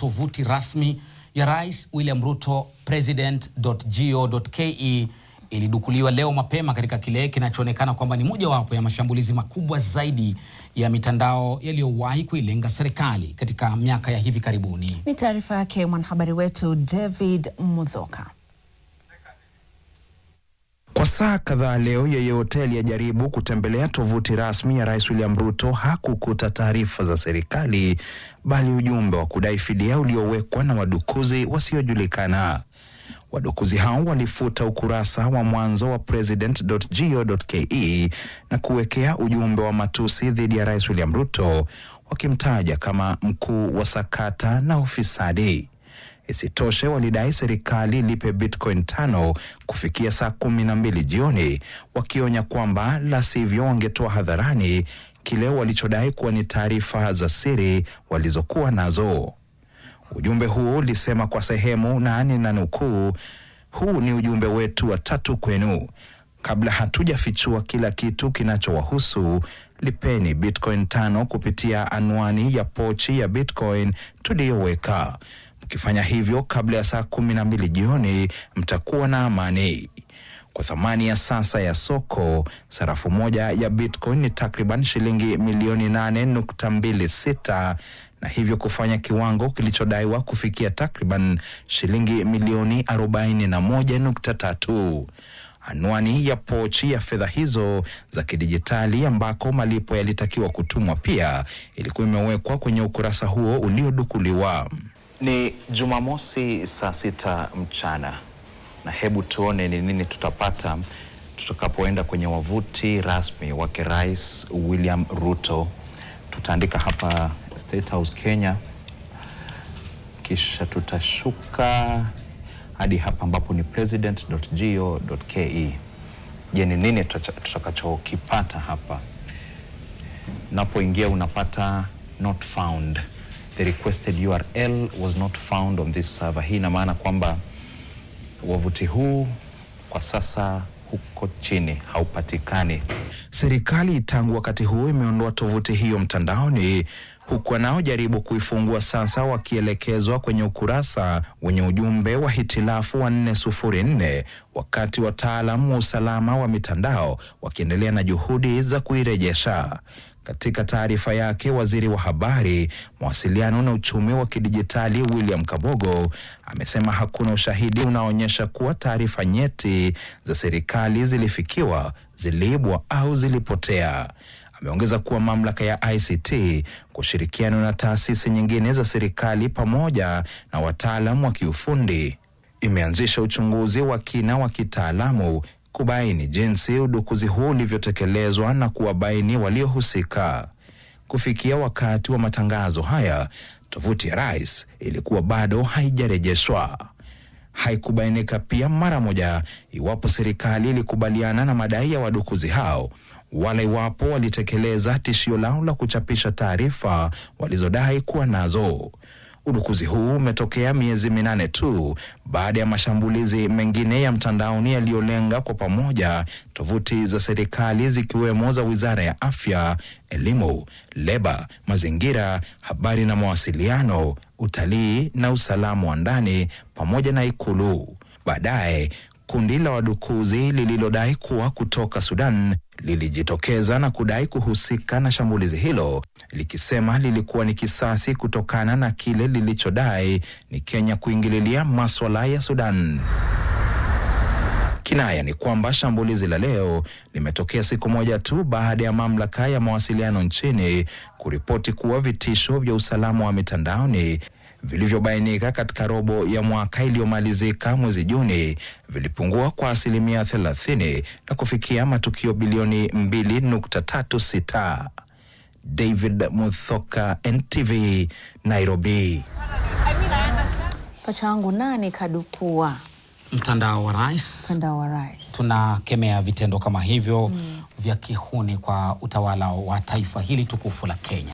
tovuti rasmi ya Rais William Ruto president.go.ke ilidukuliwa leo mapema katika kile kinachoonekana kwamba ni mojawapo ya mashambulizi makubwa zaidi ya mitandao yaliyowahi kuilenga serikali katika miaka ya hivi karibuni. Ni taarifa yake mwanahabari wetu David Mudhoka. Kwa saa kadhaa leo, yeyote aliyejaribu kutembelea tovuti rasmi ya Rais William Ruto hakukuta taarifa za serikali, bali ujumbe wa kudai fidia uliowekwa na wadukuzi wasiojulikana. Wadukuzi hao walifuta ukurasa wa mwanzo wa president.go.ke na kuwekea ujumbe wa matusi dhidi ya Rais William Ruto, wakimtaja kama mkuu wa sakata na ufisadi. Isitoshe, walidai serikali lipe Bitcoin 5 kufikia saa 12 jioni, wakionya kwamba la sivyo wangetoa hadharani kile walichodai kuwa ni taarifa za siri walizokuwa nazo. Ujumbe huu ulisema kwa sehemu, na ninanukuu, "Huu ni ujumbe wetu wa tatu kwenu. Kabla hatujafichua kila kitu kinachowahusu, lipeni Bitcoin 5 kupitia anwani ya pochi ya Bitcoin tuliyoweka. Mkifanya hivyo kabla ya saa 12 jioni, mtakuwa na amani." Kwa thamani ya sasa ya soko, sarafu moja ya Bitcoin ni takriban shilingi milioni 8.26, na hivyo kufanya kiwango kilichodaiwa kufikia takriban shilingi milioni 41.3. Anwani ya pochi ya fedha hizo za kidijitali ambako malipo yalitakiwa kutumwa pia ilikuwa imewekwa kwenye ukurasa huo uliodukuliwa. Ni Jumamosi saa 6 mchana, na hebu tuone ni nini tutapata tutakapoenda kwenye wavuti rasmi wake Rais William Ruto. Tutaandika hapa State House Kenya, kisha tutashuka hadi hapa ambapo ni president.go.ke. Je, ni nini tutakachokipata hapa? Napoingia unapata not found. The requested URL was not found on this server. Hii ina maana kwamba wavuti huu kwa sasa huko chini haupatikani. Serikali tangu wakati huo imeondoa tovuti hiyo mtandaoni, huku wanaojaribu kuifungua sasa wakielekezwa kwenye ukurasa wenye ujumbe wa hitilafu wa 404, wakati wataalamu wa usalama wa mitandao wakiendelea na juhudi za kuirejesha. Katika taarifa yake, waziri wa habari, mawasiliano na uchumi wa kidijitali William Kabogo amesema hakuna ushahidi unaoonyesha kuwa taarifa nyeti za serikali zilifikiwa, ziliibwa au zilipotea. Ameongeza kuwa mamlaka ya ICT kushirikiana na taasisi nyingine za serikali pamoja na wataalamu wa kiufundi imeanzisha uchunguzi wa kina wa kitaalamu kubaini jinsi udukuzi huu ulivyotekelezwa na kuwabaini waliohusika. Kufikia wakati wa matangazo haya, tovuti ya Rais ilikuwa bado haijarejeshwa. Haikubainika pia mara moja iwapo serikali ilikubaliana na madai ya wadukuzi hao, wala iwapo walitekeleza tishio lao la kuchapisha taarifa walizodai kuwa nazo. Udukuzi huu umetokea miezi 8 tu baada ya mashambulizi mengine ya mtandaoni yaliyolenga kwa pamoja tovuti za serikali zikiwemo za Wizara ya Afya, Elimu, Leba, Mazingira, Habari na Mawasiliano, Utalii na Usalama wa Ndani pamoja na Ikulu. Baadaye kundi la wadukuzi lililodai kuwa kutoka Sudan lilijitokeza na kudai kuhusika na shambulizi hilo, likisema lilikuwa ni kisasi kutokana na kile lilichodai ni Kenya kuingililia masuala ya Sudan. Kinaya ni kwamba shambulizi la leo limetokea siku moja tu baada ya mamlaka ya mawasiliano nchini kuripoti kuwa vitisho vya usalama wa mitandaoni vilivyobainika katika robo ya mwaka iliyomalizika mwezi Juni vilipungua kwa 30% na kufikia matukio bilioni 2.36. David Mudhoka, NTV, Nairobi. Pachangu, nani kadukua Mtandao wa Rais? Tunakemea vitendo kama hivyo vya kihuni kwa utawala wa taifa hili tukufu la Kenya.